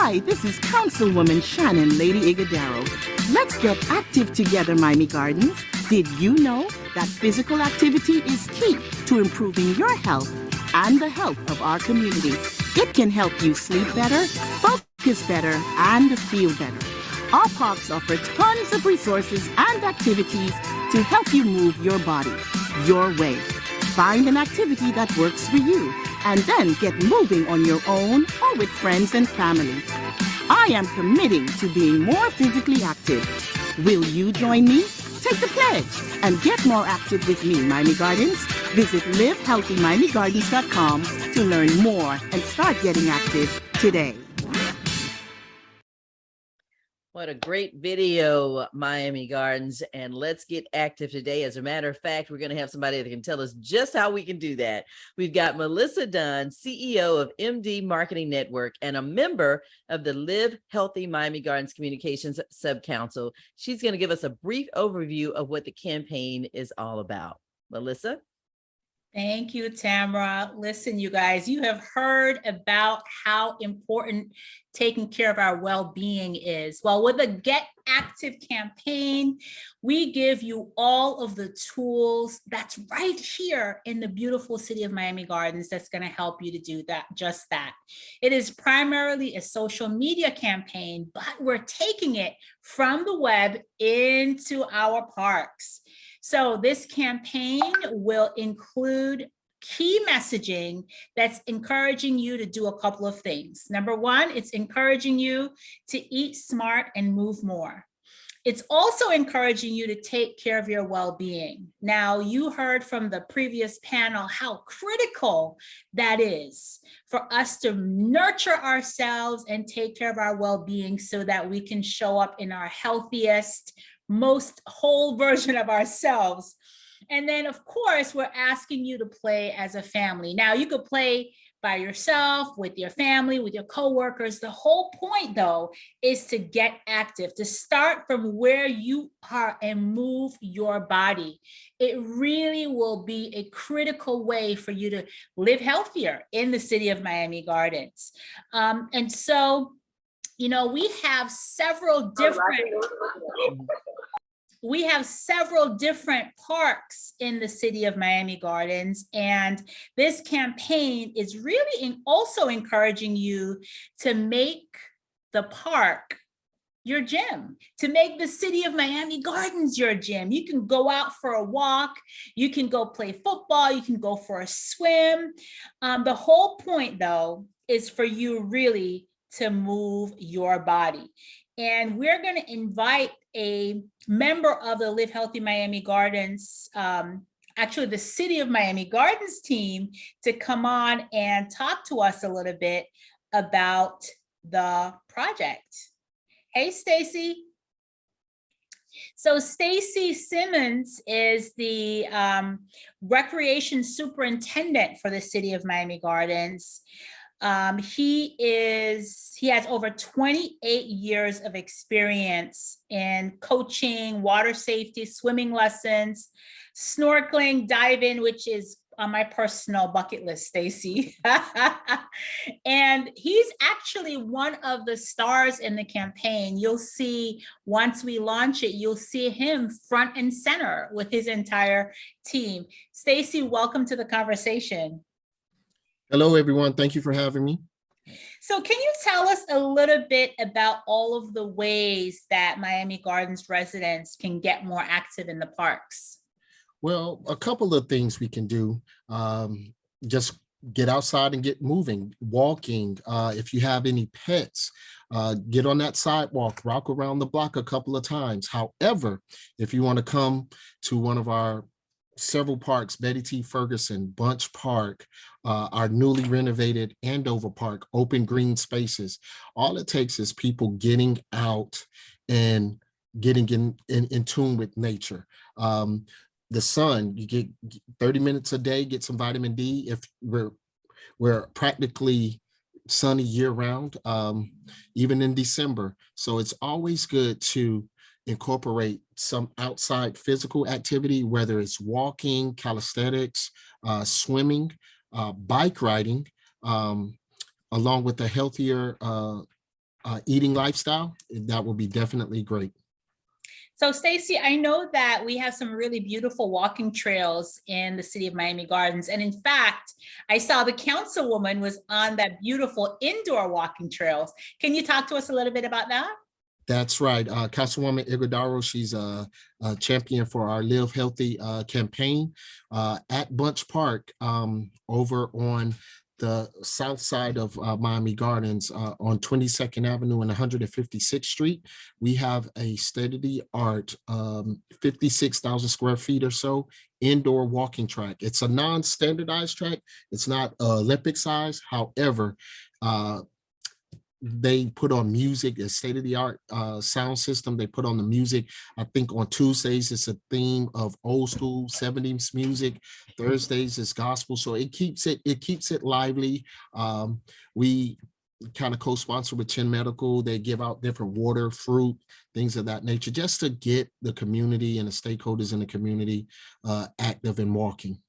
Hi, this is Councilwoman Shannon Lady Iguodaro. Let's get active together, Miami Gardens. Did you know that physical activity is key to improving your health and the health of our community? It can help you sleep better, focus better, and feel better. Our parks offer tons of resources and activities to help you move your body your way. Find an activity that works for you and then get moving on your own or with friends and family. I am committing to being more physically active. Will you join me? Take the pledge and get more active with me, Miami Gardens. Visit livehealthymiamigardens.com to learn more and start getting active today. What a great video, Miami Gardens, and let's get active today. As a matter of fact, we're going to have somebody that can tell us just how we can do that. We've got Melissa Dunn, CEO of MD Marketing Network and a member of the Live Healthy Miami Gardens Communications Subcouncil. She's going to give us a brief overview of what the campaign is all about. Melissa? Thank you, Tamara. Listen, you guys, you have heard about how important taking care of our well-being is. Well, with the Get Active campaign, we give you all of the tools that's right here in the beautiful city of Miami Gardens that's going to help you to do that, just that. It is primarily a social media campaign, but we're taking it from the web into our parks. So this campaign will include key messaging that's encouraging you to do a couple of things. Number one, it's encouraging you to eat smart and move more. It's also encouraging you to take care of your well-being. Now, you heard from the previous panel how critical that is for us to nurture ourselves and take care of our well-being so that we can show up in our healthiest, most whole version of ourselves. And then, of course, we're asking you to play as a family. Now, you could play by yourself, with your family, with your coworkers. The whole point, though, is to get active, to start from where you are and move your body. It really will be a critical way for you to live healthier in the city of Miami Gardens. And so, you know, we have several different parks in the city of Miami Gardens, and this campaign is really also encouraging you to make the park your gym, to make the city of Miami Gardens your gym. You can go out for a walk, you can go play football, you can go for a swim. The whole point, though, is for you really to move your body. And we're going to invite a member of the Live Healthy Miami Gardens, actually the City of Miami Gardens team, to come on and talk to us a little bit about the project. Hey, Stacy. So Stacy Simmons is the recreation superintendent for the City of Miami Gardens. He has over 28 years of experience in coaching, water safety, swimming lessons, snorkeling, diving, which is on my personal bucket list, Stacy. And he's actually one of the stars in the campaign. You'll see, once we launch it, you'll see him front and center with his entire team. Stacy, welcome to the conversation. Hello, everyone. Thank you for having me. So can you tell us a little bit about all of the ways that Miami Gardens residents can get more active in the parks? Well, a couple of things we can do. Just get outside and get moving, walking. If you have any pets, get on that sidewalk, walk around the block a couple of times. However, if you want to come to one of our several parks, Betty T. Ferguson, Bunch Park, our newly renovated Andover Park, open green spaces. All it takes is people getting out and getting in tune with nature. The sun, you get 30 minutes a day, get some vitamin D. If we're practically sunny year round, even in December. So it's always good to incorporate some outside physical activity, whether it's walking, calisthenics, swimming, bike riding, along with a healthier eating lifestyle, that will be definitely great. So Stacy, I know that we have some really beautiful walking trails in the city of Miami Gardens. And in fact, I saw the councilwoman was on that beautiful indoor walking trails. Can you talk to us a little bit about that? That's right. Councilwoman Iguodaro, she's a champion for our Live Healthy campaign at Bunch Park over on the south side of Miami Gardens on 22nd Avenue and 156th Street. We have a state-of-the-art 56,000 square feet or so indoor walking track. It's a non-standardized track. It's not Olympic size. However, they put on music, a state-of-the-art sound system. They put on the music. I think on Tuesdays, it's a theme of old school 70s music. Thursdays is gospel. So it keeps it lively. We kind of co-sponsor with Chin Medical. They give out different water, fruit, things of that nature, just to get the community and the stakeholders in the community active and walking.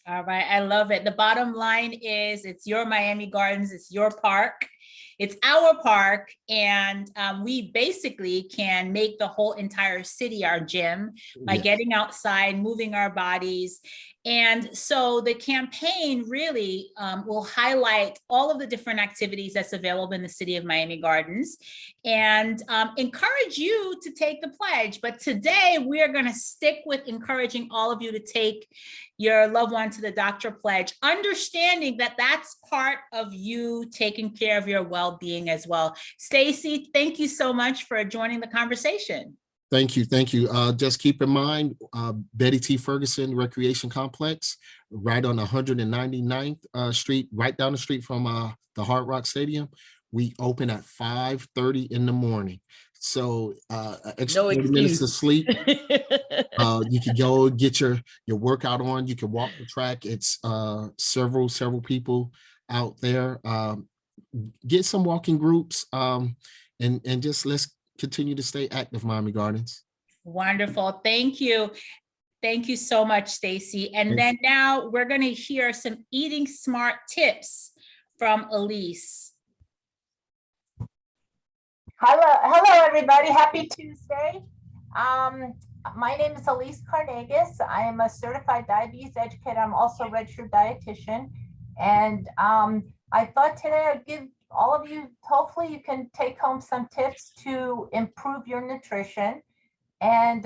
All right, I love it. The bottom line is it's your Miami Gardens, it's your park. It's our park, and we basically can make the whole entire city our gym by getting outside, moving our bodies. And so the campaign really will highlight all of the different activities that's available in the city of Miami Gardens and encourage you to take the pledge. But today we are going to stick with encouraging all of you to take your loved one to the doctor pledge, understanding that that's part of you taking care of your well-being as well. Stacy, thank you so much for joining the conversation. Thank you. Thank you. Just keep in mind, Betty T. Ferguson Recreation Complex, right on 199th Street, right down the street from the Hard Rock Stadium. We open at 5:30 in the morning. So extra 30 minutes of sleep. You can go get your workout on. You can walk the track. It's several people out there. Get some walking groups and just let's continue to stay active, Miami Gardens. Wonderful. Thank you. Thank you so much, Stacy. And then now we're going to hear some eating smart tips from Elise. Hello, everybody. Happy Tuesday. My name is Elise Carnegas. I am a certified diabetes educator. I'm also a registered dietitian. And I thought today I'd give all of you, hopefully you can take home some tips to improve your nutrition and,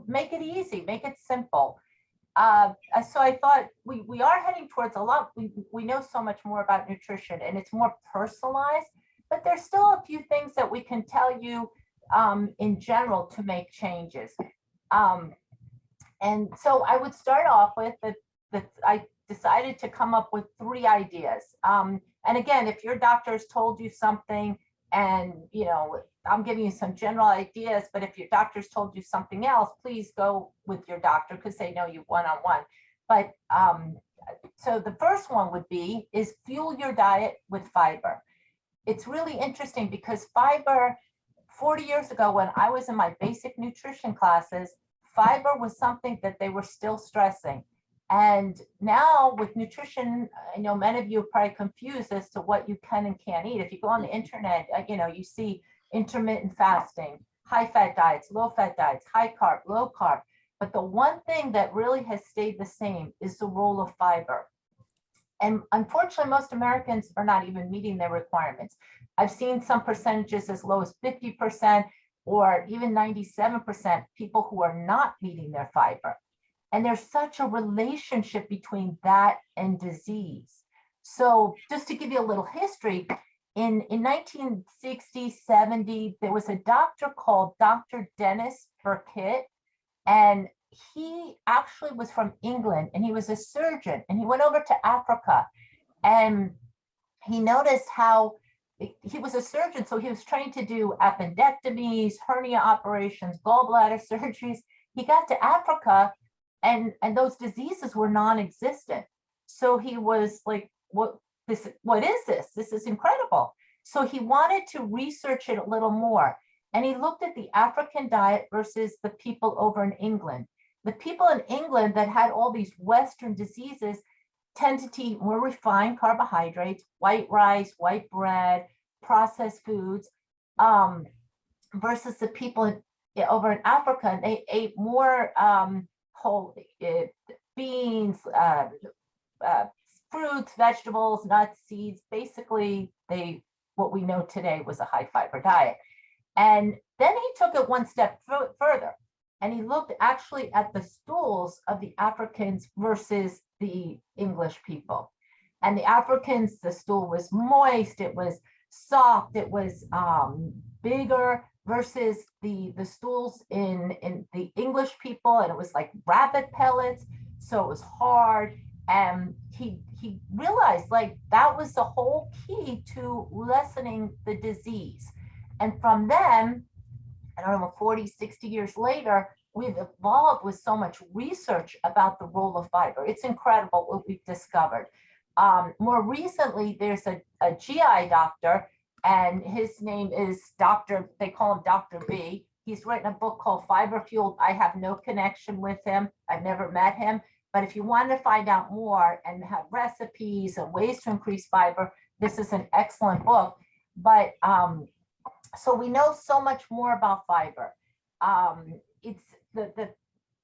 make it easy, make it simple. So I thought we are heading towards a lot. We know so much more about nutrition and it's more personalized, but there's still a few things that we can tell you in general to make changes. And so I would start off with I decided to come up with 3 ideas. And again, if your doctor has told you something and, I'm giving you some general ideas, but if your doctor's told you something else, please go with your doctor because they know you one-on-one. But so the first one is fuel your diet with fiber. It's really interesting because fiber, 40 years ago when I was in my basic nutrition classes, fiber was something that they were still stressing. And now with nutrition, I know many of you are probably confused as to what you can and can't eat. If you go on the internet, you see intermittent fasting, high fat diets, low fat diets, high carb, low carb. But the one thing that really has stayed the same is the role of fiber. And unfortunately, most Americans are not even meeting their requirements. I've seen some percentages as low as 50% or even 97% people who are not meeting their fiber. And there's such a relationship between that and disease. So just to give you a little history, in 1960, 70, there was a doctor called Dr. Dennis Burkitt, and he actually was from England and he was a surgeon and he went over to Africa and he noticed how he was a surgeon. So he was trained to do appendectomies, hernia operations, gallbladder surgeries. He got to Africa and those diseases were non-existent. So he was like, what is this? This is incredible. So he wanted to research it a little more. And he looked at the African diet versus the people over in England. The people in England that had all these Western diseases tended to eat more refined carbohydrates, white rice, white bread, processed foods, versus the people over in Africa, and they ate more whole beans, fruits, vegetables, nuts, seeds. Basically, what we know today was a high fiber diet. And then he took it one step further, and he looked actually at the stools of the Africans versus the English people. And the Africans, the stool was moist, it was soft, it was bigger, versus the stools in the English people, and it was like rabbit pellets, so it was hard. And he realized like that was the whole key to lessening the disease. And from then, I don't know, 40, 60 years later, we've evolved with so much research about the role of fiber. It's incredible what we've discovered. More recently, there's a GI doctor, and his name is they call him Dr. B. He's written a book called Fiber Fueled. I have no connection with him. I've never met him. But if you want to find out more and have recipes and ways to increase fiber, this is an excellent book. But so we know so much more about fiber. It's the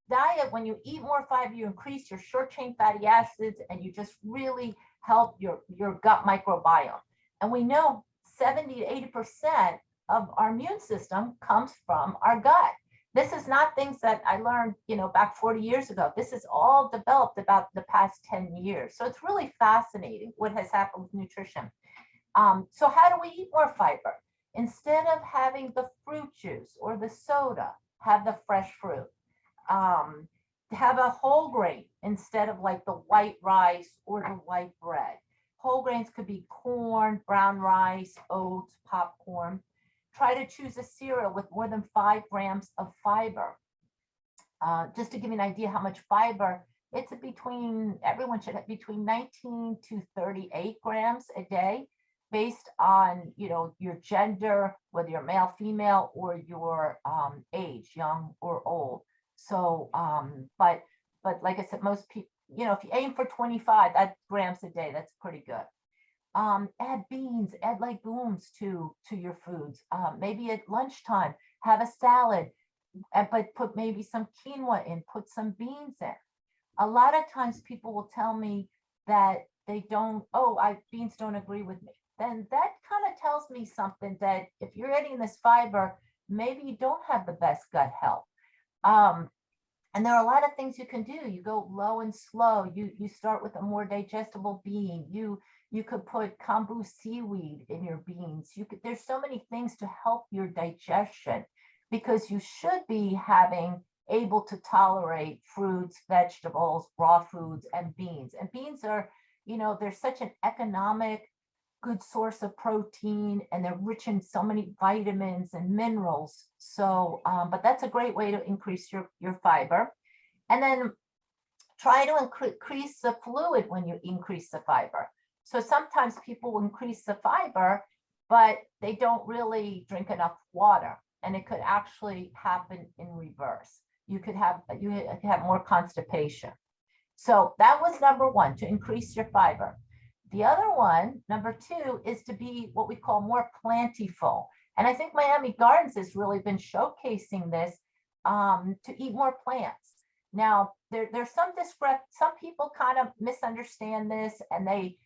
diet, when you eat more fiber, you increase your short chain fatty acids, and you just really help your gut microbiome. And we know 70 to 80% of our immune system comes from our gut. This is not things that I learned, back 40 years ago. This is all developed about the past 10 years. So it's really fascinating what has happened with nutrition. So how do we eat more fiber? Instead of having the fruit juice or the soda, have the fresh fruit. Have a whole grain instead of like the white rice or the white bread. Whole grains could be corn, brown rice, oats, popcorn. Try to choose a cereal with more than 5 grams of fiber. Just to give you an idea how much fiber, everyone should have between 19 to 38 grams a day, based on your gender, whether you're male, female, or your age, young or old. So, but like I said, most people, if you aim for 25 grams a day, that's pretty good. Add beans, add legumes to your foods. Maybe at lunchtime, have a salad, but put maybe some quinoa in, put some beans in. A lot of times people will tell me that beans don't agree with me. Then that kind of tells me something, that if you're eating this fiber, maybe you don't have the best gut health. And there are a lot of things you can do. You go low and slow. You start with a more digestible bean. You could put kombu seaweed in your beans. There's so many things to help your digestion, because you should be able to tolerate fruits, vegetables, raw foods, and beans. And beans are, they're such an economic, good source of protein, and they're rich in so many vitamins and minerals. So, but that's a great way to increase your fiber. And then try to increase the fluid when you increase the fiber. So sometimes people will increase the fiber, but they don't really drink enough water, and it could actually happen in reverse. You could have more constipation. So that was number 1, to increase your fiber. The other one, number 2, is to be what we call more plentiful. And I think Miami Gardens has really been showcasing this, to eat more plants. Now, there's some people kind of misunderstand this, and they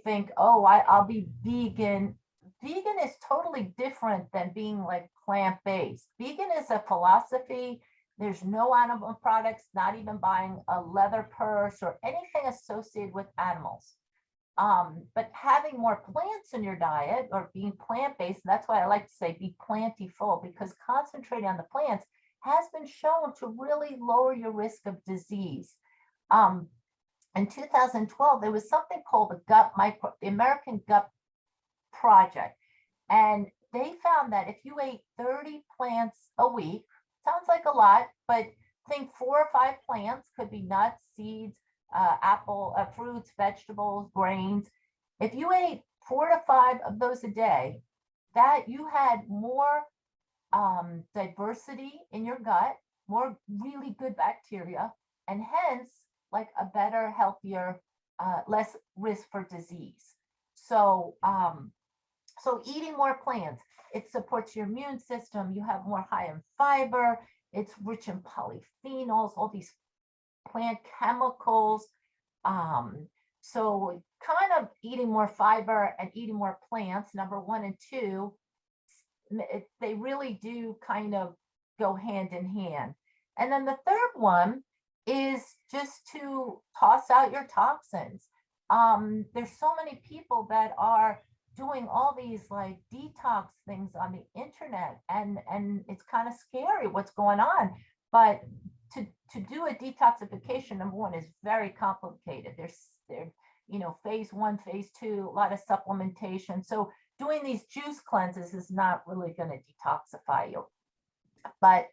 think, I'll be vegan. Vegan is totally different than being like plant-based. Vegan is a philosophy. There's no animal products, not even buying a leather purse or anything associated with animals. But having more plants in your diet, or being plant-based, that's why I like to say be plentiful, because concentrating on the plants has been shown to really lower your risk of disease. In 2012, there was something called the American Gut Project. And they found that if you ate 30 plants a week, sounds like a lot, but think 4 or 5 plants, could be nuts, seeds, fruits, vegetables, grains. If you ate 4 to 5 of those a day, that you had more diversity in your gut, more really good bacteria, and hence like a better, healthier, less risk for disease. So So eating more plants, it supports your immune system. You have more high in fiber. It's rich in polyphenols, all these plant chemicals. So kind of eating more fiber and eating more plants, number one and two, they really do kind of go hand in hand. And then the third one is just to toss out your toxins. There's so many people that are doing all these like detox things on the internet, and it's kind of scary what's going on. But to do a detoxification, number one, is very complicated. There's phase 1, phase 2, a lot of supplementation. So doing these juice cleanses is not really going to detoxify you. But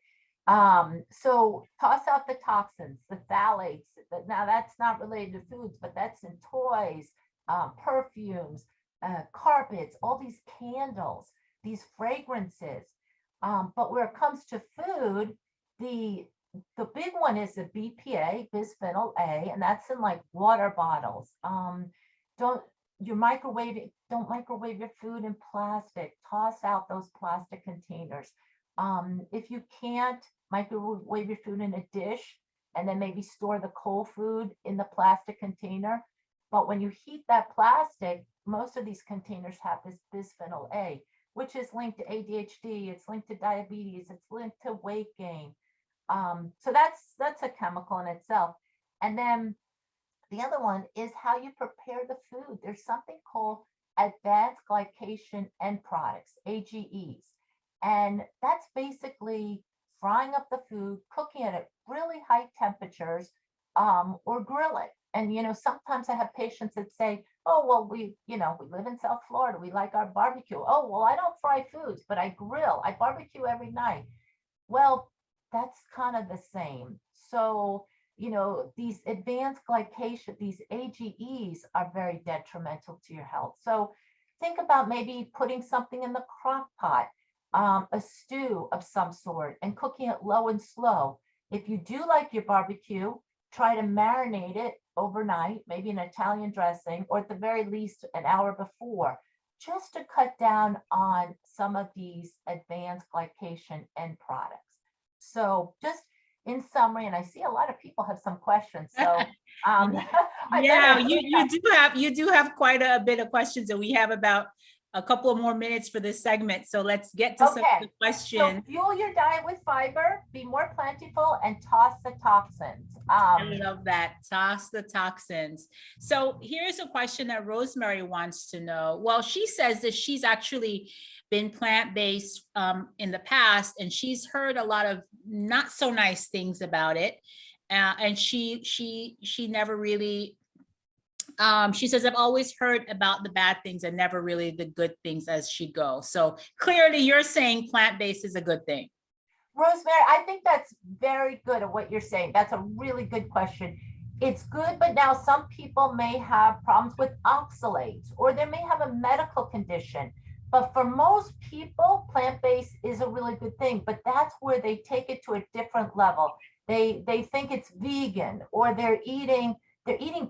so toss out the toxins, the phthalates. Now that's not related to foods, but that's in toys, perfumes, carpets, all these candles, these fragrances. But where it comes to food, the big one is the BPA, bisphenol A, and that's in like water bottles. Don't microwave your food in plastic. Toss out those plastic containers. If you can't, microwave your food in a dish and then maybe store the cold food in the plastic container. But when you heat that plastic, most of these containers have this bisphenol A, which is linked to ADHD, it's linked to diabetes, it's linked to weight gain. So that's a chemical in itself. And then the other one is how you prepare the food. There's something called advanced glycation end products, AGEs. And that's basically frying up the food, cooking it at really high temperatures, or grill it. And, sometimes I have patients that say, oh, well, we live in South Florida. We like our barbecue. Oh, well, I don't fry foods, but I grill. I barbecue every night. Well, that's kind of the same. So, these advanced glycation, these AGEs are very detrimental to your health. So think about maybe putting something in the crock pot, a stew of some sort, and cooking it low and slow. If you do like your barbecue, try to marinate it overnight, maybe an Italian dressing, or at the very least an hour before, just to cut down on some of these advanced glycation end products. So just in summary, and I see a lot of people have some questions. So yeah, you do have quite a bit of questions, and we have about a couple of more minutes for this segment. So let's get to some of the questions. So fuel your diet with fiber, be more plentiful, and toss the toxins. I love that. Toss the toxins. So here's a question that Rosemary wants to know. Well, she says that she's actually been plant-based in the past, and she's heard a lot of not so nice things about it. And she never really, she says, I've always heard about the bad things and never really the good things as she goes. So clearly you're saying plant-based is a good thing. Rosemary, I think that's very good at what you're saying. That's a really good question. It's good, but now some people may have problems with oxalates, or they may have a medical condition. But for most people, plant-based is a really good thing, but that's where they take it to a different level. They think it's vegan, or they're eating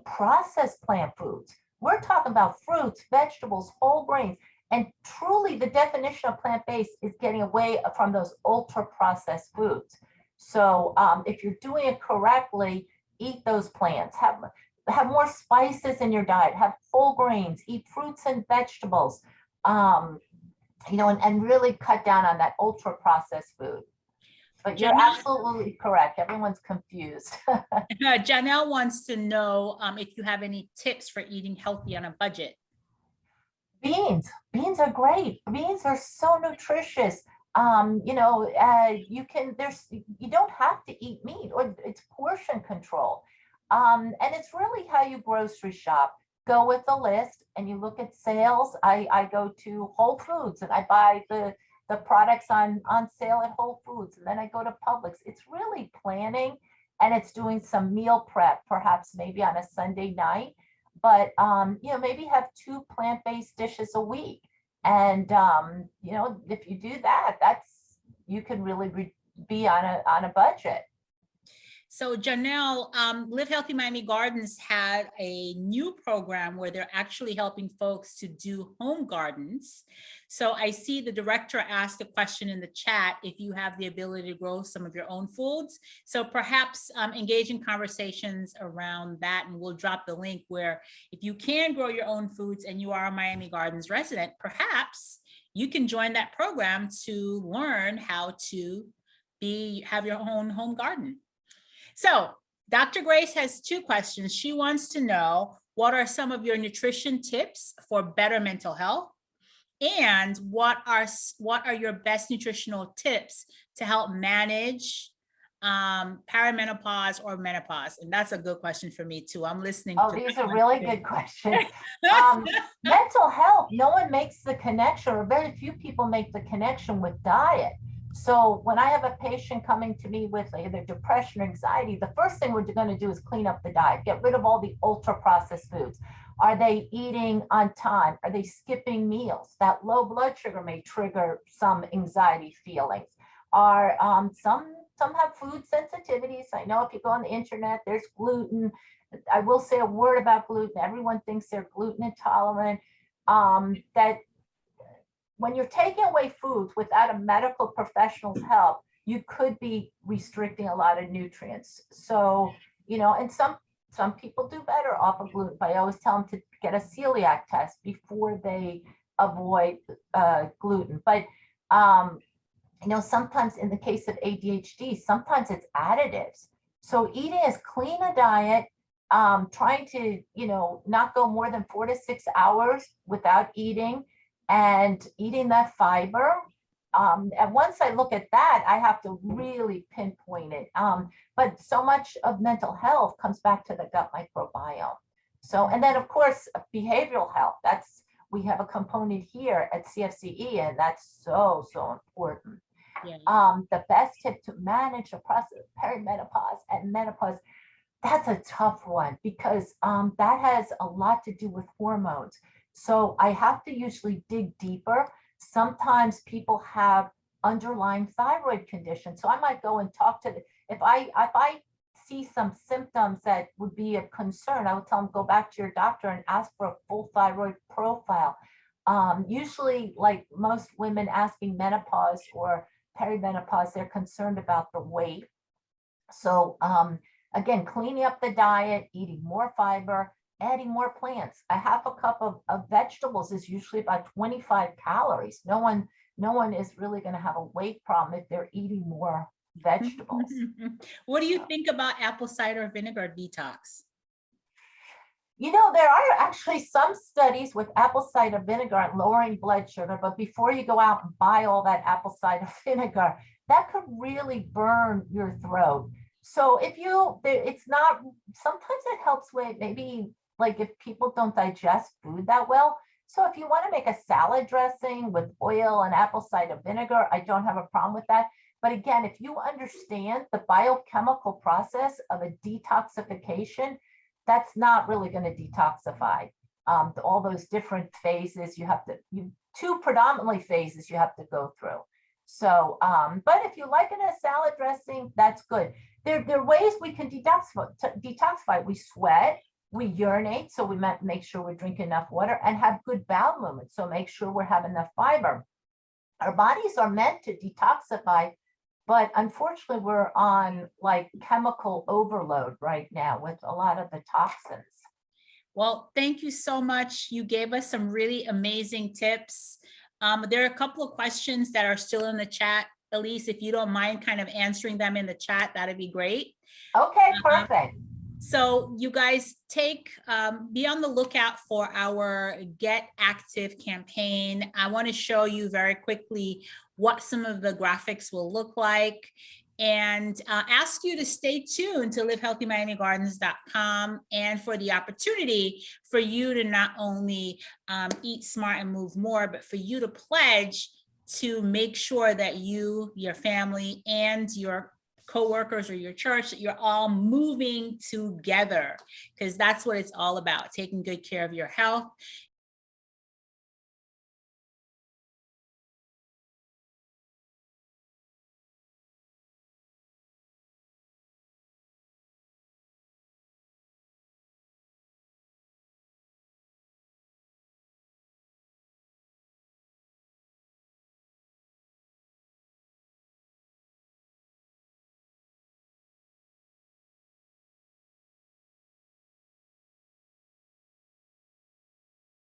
processed plant foods. We're talking about fruits, vegetables, whole grains. And truly the definition of plant-based is getting away from those ultra processed foods. So if you're doing it correctly, eat those plants, have more spices in your diet, have whole grains, eat fruits and vegetables, and really cut down on that ultra processed food. But you're absolutely correct. Everyone's confused. Janelle wants to know if you have any tips for eating healthy on a budget. Beans are great. Beans are so nutritious. You don't have to eat meat, or it's portion control. And it's really how you grocery shop. Go with the list and you look at sales. I go to Whole Foods and I buy the products on sale at Whole Foods, and then I go to Publix. It's really planning, and it's doing some meal prep, perhaps maybe on a Sunday night, but maybe have 2 plant-based dishes a week. And if you do that, you can really be on a budget. So Janelle, Live Healthy Miami Gardens had a new program where they're actually helping folks to do home gardens. So I see the director asked a question in the chat if you have the ability to grow some of your own foods. So perhaps engage in conversations around that, and we'll drop the link where if you can grow your own foods and you are a Miami Gardens resident, perhaps you can join that program to learn how to have your own home garden. So Dr. Grace has two questions. She wants to know, what are some of your nutrition tips for better mental health? And what are your best nutritional tips to help manage perimenopause or menopause? And that's a good question for me too. I'm listening. Oh, these are really good questions. Mental health, no one makes the connection, or very few people make the connection with diet. So when I have a patient coming to me with either depression or anxiety, the first thing we're going to do is clean up the diet, get rid of all the ultra processed foods. Are they eating on time? Are they skipping meals? That low blood sugar may trigger some anxiety feelings. Are some have food sensitivities. I know if you go on the internet, there's gluten. I will say a word about gluten. Everyone thinks they're gluten intolerant. That when you're taking away foods without a medical professional's help, you could be restricting a lot of nutrients. So, you know, and some people do better off of gluten, but I always tell them to get a celiac test before they avoid gluten. But, you know, sometimes in the case of ADHD, sometimes it's additives. So eating as clean a diet, trying to, you know, not go more than 4 to 6 hours without eating, and eating that fiber. And once I look at that, I have to really pinpoint it. But so much of mental health comes back to the gut microbiome. So, and then of course, behavioral health, we have a component here at CFCE, and that's so important. Yeah. The best tip to manage the process of perimenopause and menopause, that's a tough one, because that has a lot to do with hormones. So I have to usually dig deeper. Sometimes people have underlying thyroid conditions. So I might go and talk to if I see some symptoms that would be of concern, I would tell them, go back to your doctor and ask for a full thyroid profile. Usually, like most women asking menopause or perimenopause, they're concerned about the weight. So again, cleaning up the diet, eating more fiber, adding more plants. A half a cup of vegetables is usually about 25 calories. No one is really going to have a weight problem if they're eating more vegetables. What do you think about apple cider vinegar detox? You know, there are actually some studies with apple cider vinegar and lowering blood sugar, but before you go out and buy all that apple cider vinegar, that could really burn your throat. So it's not, sometimes it helps with maybe, like if people don't digest food that well. So if you want to make a salad dressing with oil and apple cider vinegar, I don't have a problem with that. But again, if you understand the biochemical process of a detoxification, that's not really going to detoxify. All those different phases two predominantly phases you have to go through. So, but if you like it in a salad dressing, that's good. There are ways we can detoxify. We sweat. We urinate, so we make sure we're drinking enough water and have good bowel movement. So make sure we're having enough fiber. Our bodies are meant to detoxify, but unfortunately we're on like chemical overload right now with a lot of the toxins. Well, thank you so much. You gave us some really amazing tips. There are a couple of questions that are still in the chat. Elise, if you don't mind kind of answering them in the chat, that'd be great. Okay, perfect. So you guys be on the lookout for our Get Active campaign. I want to show you very quickly what some of the graphics will look like, and ask you to stay tuned to livehealthymiamigardens.com and for the opportunity for you to not only eat smart and move more, but for you to pledge to make sure that you, your family, and your coworkers or your church, that you're all moving together, because that's what it's all about, taking good care of your health.